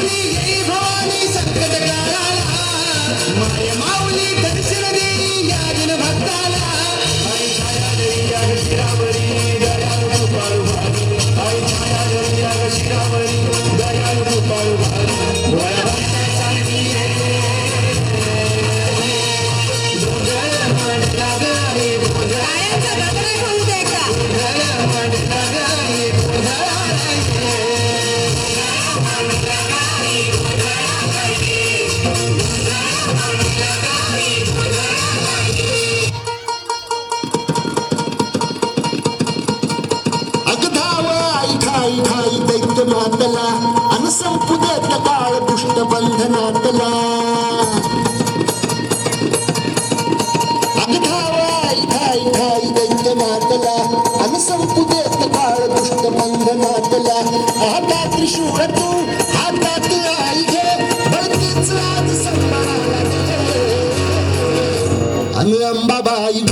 माऊली ये भवानी संकट काळाला माय माऊली दर्शन देई या जन भक्ताला आई छाया देई या शिरावरी दयाळू कृपाळू भारी आई छाया देई या शिरावरी दयाळू कृपाळू भारी डोळ्या भक्तांची डोंगर मांडला गे डोंगर आयांचा गजरा होऊ दे का मांडला गे डोंगर ठाई ठाई दैत्य मातला अन संपू देत काळ दुष्ट बंधनातला ठाई ठाई ठाई दैत्य मातला अन संपू देत काळ दुष्ट बंधनातला हातात त्रिशूळ तू हातात आई घे बळतीच आज संभाळाला आणि अंबाबाई